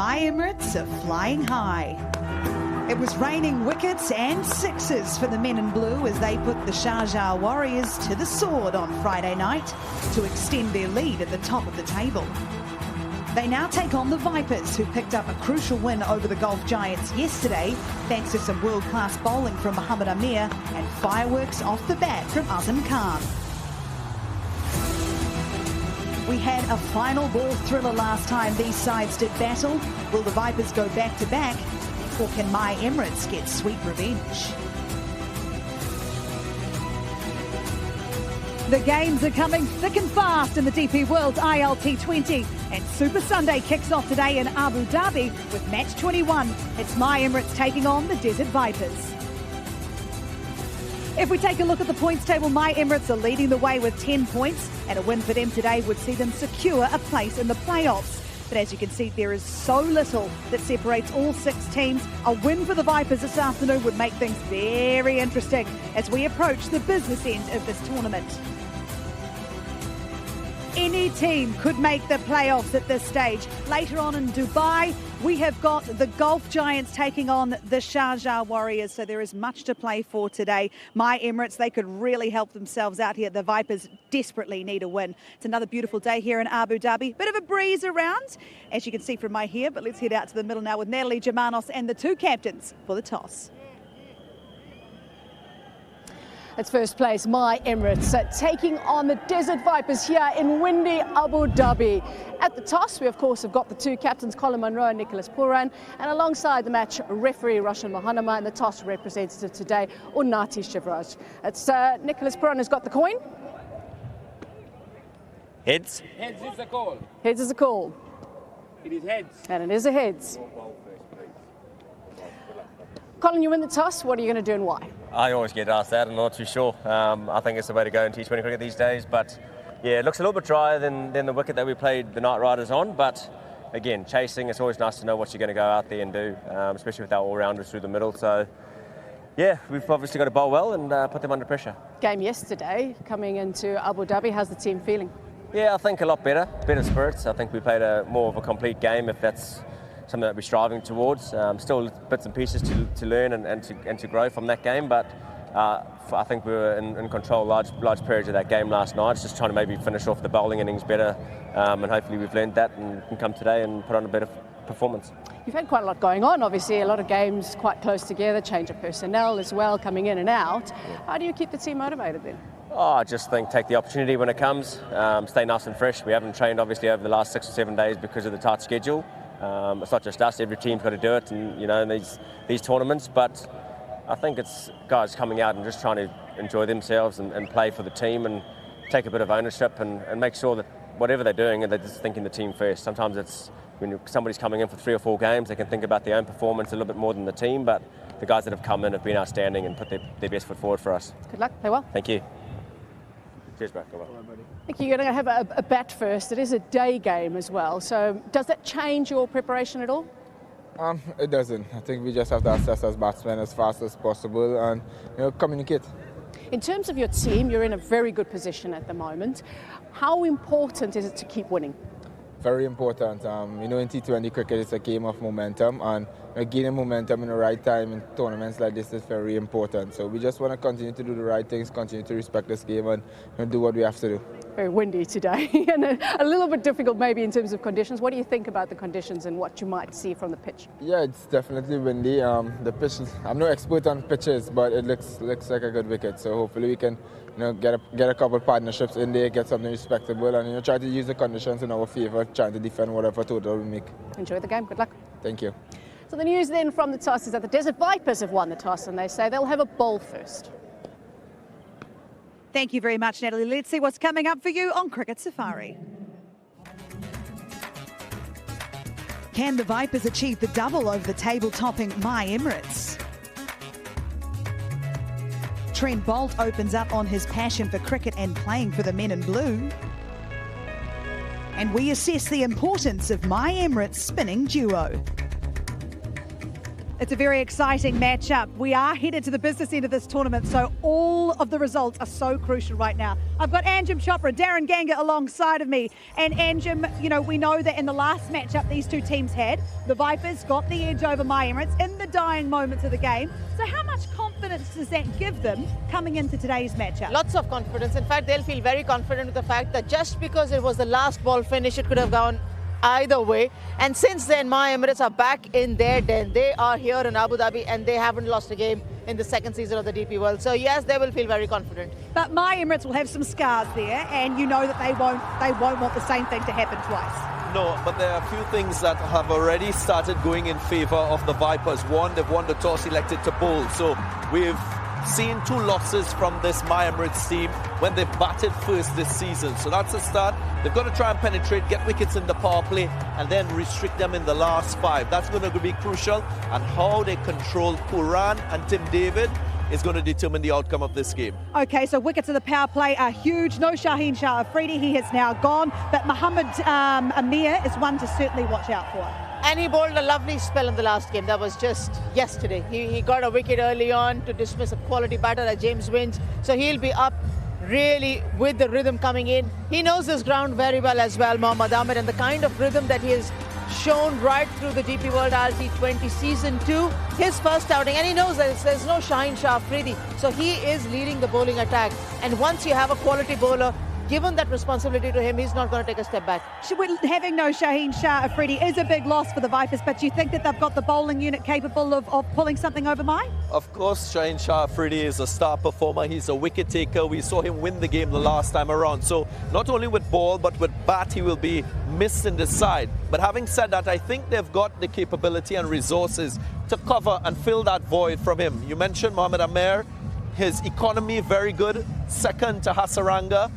MI Emirates are flying high. It was raining wickets and sixes for the men in blue as they put the Sharjah Warriors to the sword on Friday night to extend their lead at the top of the table. They now take on the Vipers, who picked up a crucial win over the Gulf Giants yesterday thanks to some world-class bowling from Mohammad Amir and fireworks off the bat from Azam Khan. We had a final ball thriller last time these sides did battle. Will the Vipers go back-to-back, or can MI Emirates get sweet revenge? The games are coming thick and fast in the DP World ILT20, and Super Sunday kicks off today in Abu Dhabi with match 21. It's MI Emirates taking on the Desert Vipers. If we take a look at the points table, MI Emirates are leading the way with 10 points, and a win for them today would see them secure a place in the playoffs. But as you can see, there is so little that separates all 6 teams. A win for the Vipers this afternoon would make things very interesting as we approach the business end of this tournament. Any team could make the playoffs at this stage. Later on in Dubai, we have got the Gulf Giants taking on the Sharjah Warriors, so there is much to play for today. MI Emirates, they could really help themselves out here. The Vipers desperately need a win. It's another beautiful day here in Abu Dhabi. Bit of a breeze around, as you can see from my hair, but let's head out to the middle now with Natalie Germanos and the 2 captains for the toss. It's first place, MI Emirates taking on the Desert Vipers here in windy Abu Dhabi. At the toss, we of course have got the 2 captains, Colin Munro and Nicholas Pooran, and alongside the match, referee Roshan Mohanama, and the toss representative today, Unnati Shivraj. It's Nicholas Pooran who's got the coin. Heads. Heads is the call. Heads is a call. It is heads. And it is a heads. Colin, you win the toss. What are you going to do and why? I always get asked that. I'm not too sure. I think it's the way to go in T20 cricket these days. But yeah, it looks a little bit drier than the wicket that we played the Night Riders on. But again, chasing, it's always nice to know what you're going to go out there and do, especially with our all-rounders through the middle. So yeah, we've obviously got to bowl well and put them under pressure. Game yesterday, coming into Abu Dhabi. How's the team feeling? Yeah, I think a lot better spirits. I think we played more of a complete game, if that's something that we're striving towards. Still bits and pieces to learn and to grow from that game, but I think we were in control large periods of that game last night. It's just trying to maybe finish off the bowling innings better, and hopefully we've learned that and can come today and put on a better performance. You've had quite a lot going on, obviously, a lot of games quite close together, change of personnel as well, coming in and out. How do you keep the team motivated then? I just think take the opportunity when it comes, stay nice and fresh. We haven't trained obviously over the last 6 or 7 days because of the tight schedule. It's not just us, every team's got to do it, and in these tournaments, but I think it's guys coming out and just trying to enjoy themselves and play for the team and take a bit of ownership and make sure that whatever they're doing, they're just thinking the team first. Sometimes it's when somebody's coming in for 3 or 4 games, they can think about their own performance a little bit more than the team, but the guys that have come in have been outstanding and put their best foot forward for us. Good luck, play well. Thank you. Cheers, bro. Go on. I think you're going to have a bat first. It is a day game as well. So does that change your preparation at all? It doesn't. I think we just have to assess as batsmen as fast as possible and communicate. In terms of your team, you're in a very good position at the moment. How important is it to keep winning? Very important. In T20 cricket, it's a game of momentum, and gaining momentum in the right time in tournaments like this is very important. So we just want to continue to do the right things, continue to respect this game, and do what we have to do. Very windy today, and a little bit difficult maybe in terms of conditions. What do you think about the conditions and what you might see from the pitch? Yeah, it's definitely windy. The pitch, I'm no expert on pitches, but it looks like a good wicket. So hopefully we can get a couple partnerships in there, get something respectable, and try to use the conditions in our favour, trying to defend whatever total we make. Enjoy the game. Good luck. Thank you. So the news then from the toss is that the Desert Vipers have won the toss, and they say they'll have a bowl first. Thank you very much, Natalie. Let's see what's coming up for you on Cricket Safari. Can the Vipers achieve the double over the table-topping MI Emirates? Trent Boult opens up on his passion for cricket and playing for the men in blue. And we assess the importance of MI Emirates spinning duo. It's a very exciting matchup. We are headed to the business end of this tournament, so all of the results are so crucial right now. I've got Anjem Chopra, Darren Ganga alongside of me. And Anjem, you know, we know that in the last matchup these two teams had, the Vipers got the edge over MI Emirates in the dying moments of the game. So how much confidence does that give them coming into today's matchup? Lots of confidence. In fact, they'll feel very confident with the fact that just because it was the last ball finish, it could have gone either way. And since then, MI Emirates are back in their den. They are here in Abu Dhabi and they haven't lost a game in the second season of the DP World. So yes, they will feel very confident. But MI Emirates will have some scars there, and you know that they won't want the same thing to happen twice. No, but there are a few things that have already started going in favour of the Vipers. One, they've won the toss, elected to bowl. So we've seen 2 losses from this MI Emirates team when they batted first this season. So that's a start. They've got to try and penetrate, get wickets in the power play, and then restrict them in the last 5. That's going to be crucial. And how they control Kieron and Tim David is going to determine the outcome of this game. Okay, so wickets in the power play are huge. No Shaheen Shah Afridi, he has now gone. But Mohammad Amir is one to certainly watch out for. And he bowled a lovely spell in the last game. That was just yesterday. He got a wicket early on to dismiss a quality batter like James Winch. So he'll be up really with the rhythm coming in. He knows this ground very well as well, Mohammad Amir, and the kind of rhythm that he has shown right through the DP World ILT20 Season 2, his first outing. And he knows that there's no Shaheen Shah Afridi. So he is leading the bowling attack. And once you have a quality bowler, given that responsibility to him, he's not going to take a step back. Having no Shaheen Shah Afridi is a big loss for the Vipers, but do you think that they've got the bowling unit capable of pulling something over MI? Of course, Shaheen Shah Afridi is a star performer. He's a wicket taker. We saw him win the game the last time around. So not only with ball, but with bat, he will be missed in the side. But having said that, I think they've got the capability and resources to cover and fill that void from him. You mentioned Mohammad Amir. His economy, very good. Second to Hasaranga.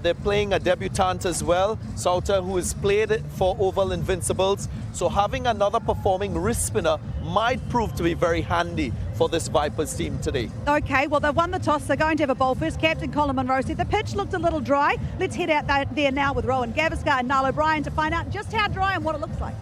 They're playing a debutant as well, Sauter, who has played for Oval Invincibles. So having another performing wrist spinner might prove to be very handy for this Vipers team today. Okay, well, they've won the toss. They're going to have a bowl first. Captain Colin Munro said the pitch looked a little dry. Let's head out there now with Rowan Gavaskar and Niall O'Brien to find out just how dry and what it looks like.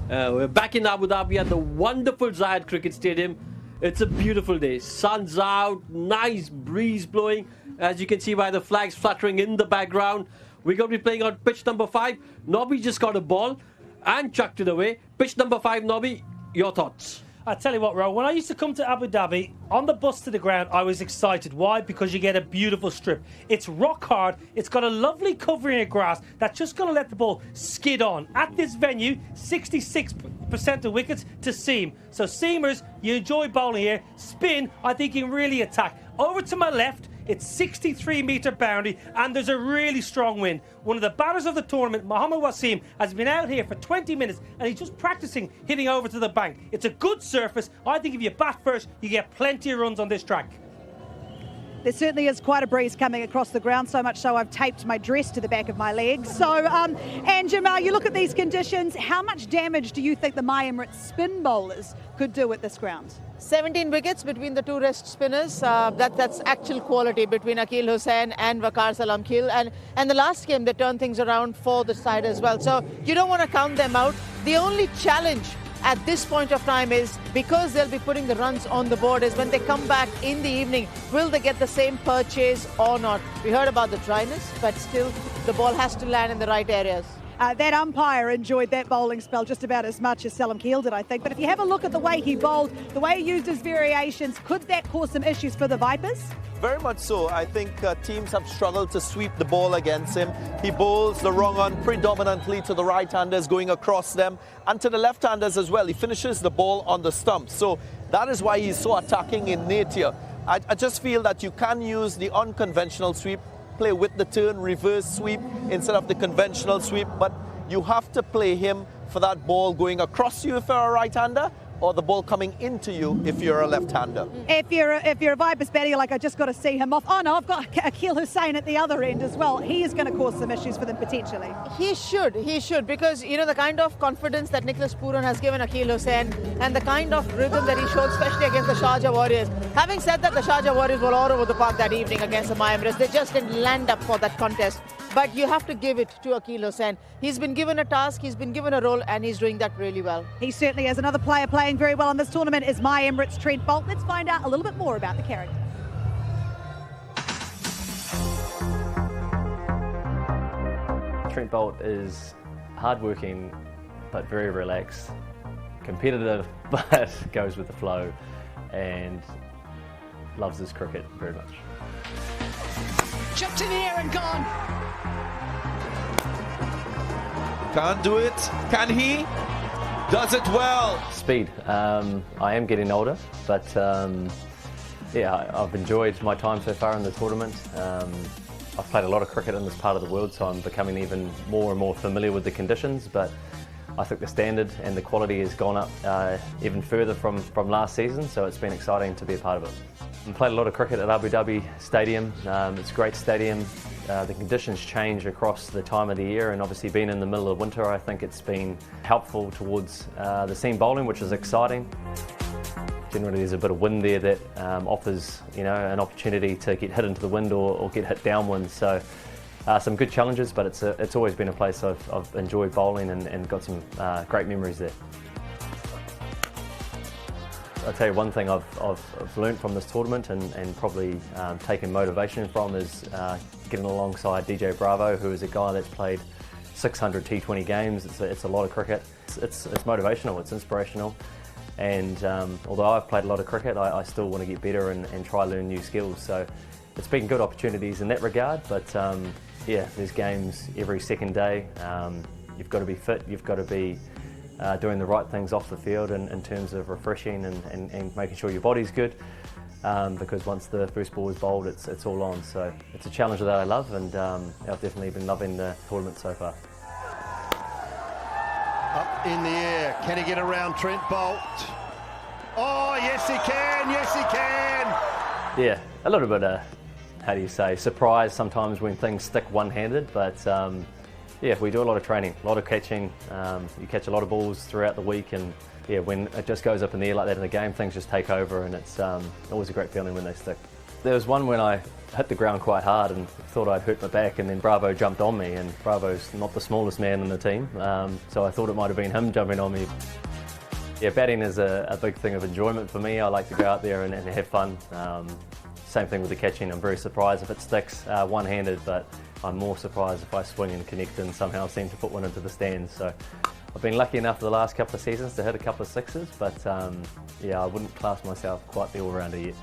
We're back in Abu Dhabi at the wonderful Zayed Cricket Stadium. It's a beautiful day. Sun's out, nice breeze blowing. As you can see by the flags fluttering in the background. We're going to be playing on pitch number 5. Nobby just got a ball and chucked it away. Pitch number 5, Nobby, your thoughts? I tell you what, Ro, when I used to come to Abu Dhabi, on the bus to the ground, I was excited. Why? Because you get a beautiful strip. It's rock hard. It's got a lovely covering of grass that's just going to let the ball skid on. At this venue, 66% of wickets to seam. So seamers, you enjoy bowling here. Spin, I think you can really attack. Over to my left, it's 63-metre boundary, and there's a really strong wind. One of the batters of the tournament, Mohammad Wasim, has been out here for 20 minutes, and he's just practicing hitting over to the bank. It's a good surface. I think if you bat first, you get plenty of runs on this track. There certainly is quite a breeze coming across the ground, so much so I've taped my dress to the back of my legs. So, and Jamal, you look at these conditions, how much damage do you think the MI Emirates spin bowlers could do at this ground? 17 wickets between the 2 rest spinners. That's actual quality between Akil Hussain and Waqar Salam Khil. And the last game, they turned things around for the side as well. So you don't want to count them out. The only challenge at this point of time is, because they'll be putting the runs on the board, is when they come back in the evening, will they get the same purchase or not? We heard about the dryness, but still the ball has to land in the right areas. That umpire enjoyed that bowling spell just about as much as Salam Khil did, I think. But if you have a look at the way he bowled, the way he used his variations, could that cause some issues for the Vipers? Very much so. I think teams have struggled to sweep the ball against him. He bowls the wrong one predominantly to the right-handers going across them, and to the left-handers as well. He finishes the ball on the stump. So that is why he's so attacking in nature. I just feel that you can use the unconventional sweep, play with the turn, reverse sweep instead of the conventional sweep, but you have to play him for that ball going across you if you're a right-hander, or the ball coming into you if you're a left-hander. If you're a Vipers batter, you're like, I just got to see him off. Oh no, I've got Akil Hussain at the other end as well. He is going to cause some issues for them potentially. He should, because you know the kind of confidence that Nicholas Pooran has given Akil Hussain and the kind of rhythm that he showed, especially against the Sharjah Warriors. Having said that, the Sharjah Warriors were all over the park that evening against the MI Emirates. They just didn't land up for that contest. But you have to give it to Akil Hussain. He's been given a task, he's been given a role, and he's doing that really well. He certainly is. Another player playing very well in this tournament is MI Emirates' Trent Bolt. Let's find out a little bit more about the character. Trent Bolt is hardworking but very relaxed, competitive but goes with the flow, and loves his cricket very much. Chipped in the air and gone. Can't do it. Can he? Does it well. Speed. I am getting older, but yeah, I've enjoyed my time so far in the tournament. I've played a lot of cricket in this part of the world, so I'm becoming even more and more familiar with the conditions, but I think the standard and the quality has gone up even further from last season, so it's been exciting to be a part of it. I played a lot of cricket at Abu Dhabi Stadium. It's a great stadium. The conditions change across the time of the year, and obviously being in the middle of winter, I think it's been helpful towards the seam bowling, which is exciting. Generally there's a bit of wind there that offers, you know, an opportunity to get hit into the wind or get hit downwind. So some good challenges, but it's always been a place I've enjoyed bowling and got some great memories there. I'll tell you one thing I've learned from this tournament and probably taken motivation from is getting alongside DJ Bravo, who is a guy that's played 600 T20 games. It's a lot of cricket. It's motivational, it's inspirational. And although I've played a lot of cricket, I still want to get better and try to learn new skills. So it's been good opportunities in that regard, but yeah, there's games every second day. You've got to be fit, you've got to be doing the right things off the field in terms of refreshing and making sure your body's good, because once the first ball is bowled, it's all on. So it's a challenge that I love, and I've definitely been loving the tournament so far. Up in the air, can he get around Trent Bolt? Oh, yes he can, yes he can! Yeah, a little bit of, how do you say, surprise sometimes when things stick one-handed, but yeah, we do a lot of training, a lot of catching. You catch a lot of balls throughout the week, and yeah, when it just goes up in the air like that in the game, things just take over, and it's always a great feeling when they stick. There was one when I hit the ground quite hard and thought I'd hurt my back, and then Bravo jumped on me, and Bravo's not the smallest man in the team, so I thought it might have been him jumping on me. Yeah, batting is a big thing of enjoyment for me. I like to go out there and have fun. Same thing with the catching. I'm very surprised if it sticks one-handed, but I'm more surprised if I swing and connect and somehow seem to put one into the stands. So I've been lucky enough for the last couple of seasons to hit a couple of sixes, but yeah, I wouldn't class myself quite the all-rounder yet.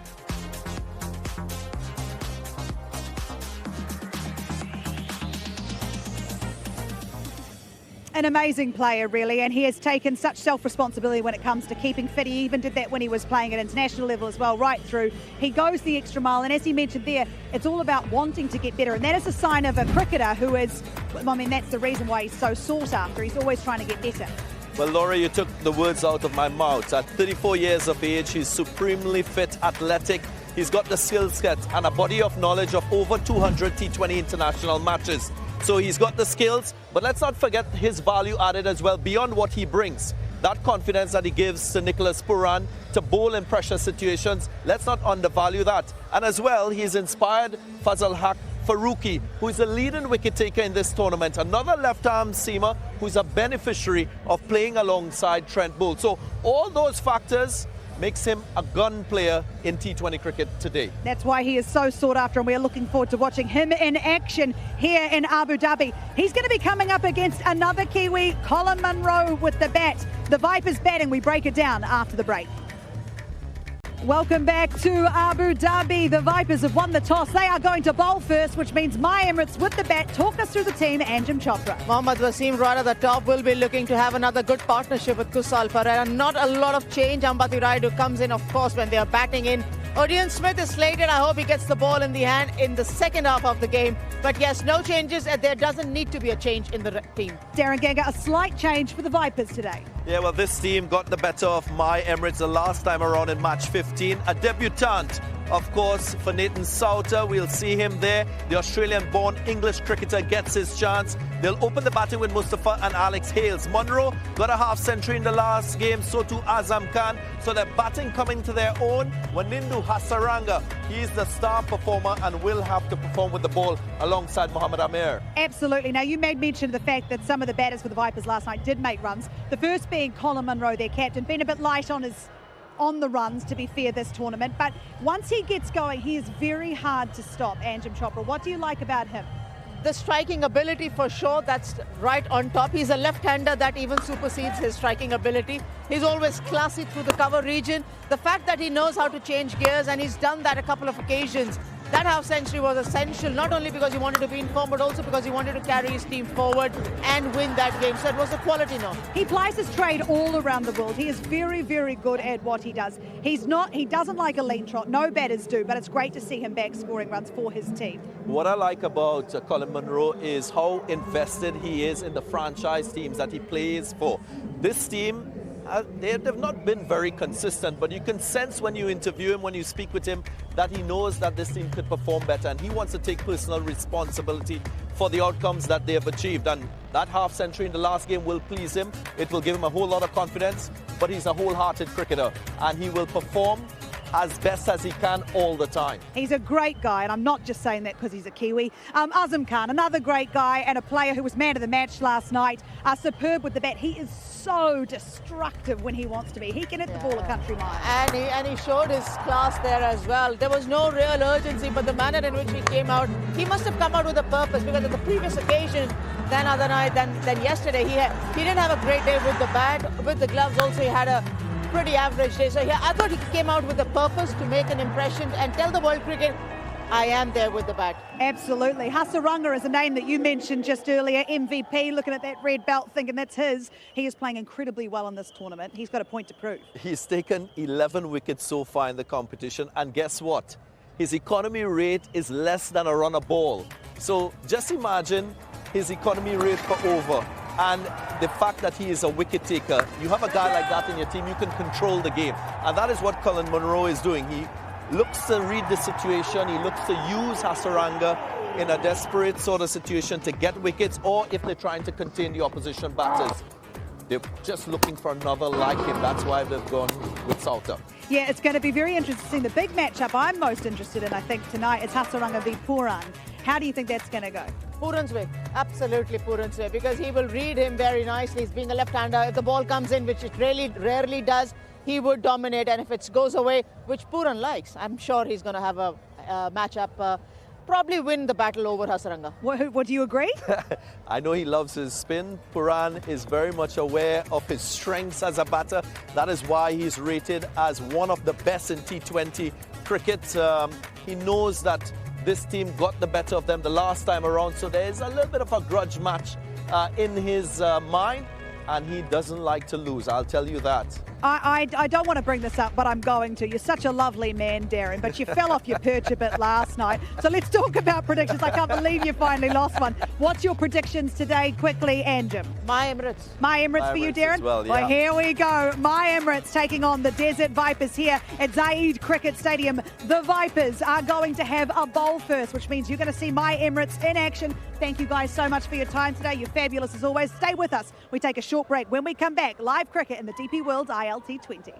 An amazing player, really, and he has taken such self-responsibility when it comes to keeping fit. He even did that when he was playing at international level as well, right through. He goes the extra mile, and as he mentioned there, it's all about wanting to get better, and that is a sign of a cricketer who is, I mean, that's the reason why he's so sought after. He's always trying to get better. Well, Laura, you took the words out of my mouth. At 34 years of age, he's supremely fit, athletic. He's got the skill set and a body of knowledge of over 200 T20 international matches. So he's got the skills, but let's not forget his value added as well beyond what he brings. That confidence that he gives to Nicholas Pooran to bowl in pressure situations, let's not undervalue that. And as well, he's inspired Fazal Haq Farooqi, who is a leading wicket taker in this tournament. Another left-arm seamer who's a beneficiary of playing alongside Trent Bolt. So all those factors makes him a gun player in T20 cricket today. That's why he is so sought after, and we're looking forward to watching him in action here in Abu Dhabi. He's going to be coming up against another Kiwi, Colin Munro with the bat. The Vipers batting. We break it down after the break. Welcome back to Abu Dhabi. The Vipers have won the toss. They are going to bowl first, which means MI Emirates with the bat. Talk us through the team, Anjum Chopra. Mohammad Wasim right at the top will be looking to have another good partnership with Kusal Perera. Not a lot of change. Ambati Raidu comes in, of course, when they are batting in. Odean Smith is slated. I hope he gets the ball in the hand in the second half of the game. But yes, no changes, and there doesn't need to be a change in the team. Darren Ganga, a slight change for the Vipers today. Yeah, well, this team got the better of MI Emirates the last time around in match 15. A debutant, of course, for Nathan Souter. We'll see him there. The Australian-born English cricketer gets his chance. They'll open the batting with Mustafa and Alex Hales. Munro got a half century in the last game, so too Azam Khan. So they're batting coming to their own. Wanindu Hasaranga, he's the star performer and will have to perform with the ball alongside Mohammad Amir. Absolutely. Now, you made mention of the fact that some of the batters for the Vipers last night did make runs. The first being Colin Munro, their captain, been a bit light on the runs, to be fair, this tournament. But once he gets going, he is very hard to stop, Anjem Chopra. What do you like about him? The striking ability, for sure, that's right on top. He's a left-hander that even supersedes his striking ability. He's always classy through the cover region. The fact that he knows how to change gears, and he's done that a couple of occasions. That half century was essential, not only because he wanted to be in form, but also because he wanted to carry his team forward and win that game. So it was a quality note. He plies his trade all around the world. He is very, very good at what he does. He doesn't like a lean trot. No batters do, but it's great to see him back scoring runs for his team. What I like about Colin Munro is how invested he is in the franchise teams that he plays for. This team, they've not been very consistent, but you can sense when you interview him, when you speak with him, that he knows that this team could perform better, and he wants to take personal responsibility for the outcomes that they have achieved. And that half century in the last game will please him. It will give him a whole lot of confidence, but he's a wholehearted cricketer, and he will perform as best as he can all the time. He's a great guy, and I'm not just saying that because he's a Kiwi. Azam Khan, another great guy and a player who was man of the match last night. Superb with the bat. He is so destructive when he wants to be. He can hit the ball a country mile. And he showed his class there as well. There was no real urgency, but the manner in which he came out, he must have come out with a purpose, because at the previous occasion, than yesterday, he didn't have a great day with the bat. With the gloves also, he had a pretty average day. So I thought he came out with a purpose to make an impression and tell the world cricket, I am there with the bat. Absolutely. Hasaranga is a name that you mentioned just earlier. MVP, looking at that red belt, thinking that's his. He is playing incredibly well in this tournament. He's got a point to prove. He's taken 11 wickets so far in the competition, and guess what? His economy rate is less than a run a ball. So just imagine his economy rate for over. And the fact that he is a wicket taker, you have a guy like that in your team, you can control the game. And that is what Colin Munro is doing. He looks to read the situation, he looks to use Hasaranga in a desperate sort of situation to get wickets, or if they're trying to contain the opposition batters. They're just looking for another like him. That's why they've gone with Salter. Yeah, it's going to be very interesting. The big matchup I'm most interested in, I think, tonight is Hasaranga v Pooran. How do you think that's going to go? Pooran's way, absolutely Pooran's way, because he will read him very nicely. He's being a left-hander. If the ball comes in, which it really rarely does, he would dominate. And if it goes away, which Pooran likes, I'm sure he's going to have a matchup, probably win the battle over Hasaranga. What do you agree? I know he loves his spin. Pooran is very much aware of his strengths as a batter. That is why he's rated as one of the best in T20 cricket. He knows that this team got the better of them the last time around, so there's a little bit of a grudge match in his mind, and he doesn't like to lose, I'll tell you that. I don't want to bring this up, but I'm going to. You're such a lovely man, Darren, but you fell off your perch a bit last night. So let's talk about predictions. I can't believe you finally lost one. What's your predictions today, quickly, Anjem? MI Emirates. MI Emirates for you, Darren? Well, yeah. Well, here we go. MI Emirates taking on the Desert Vipers here at Zayed Cricket Stadium. The Vipers are going to have a bowl first, which means you're going to see MI Emirates in action. Thank you guys so much for your time today. You're fabulous as always. Stay with us. We take a short break. When we come back, live cricket in the DP World ILT20.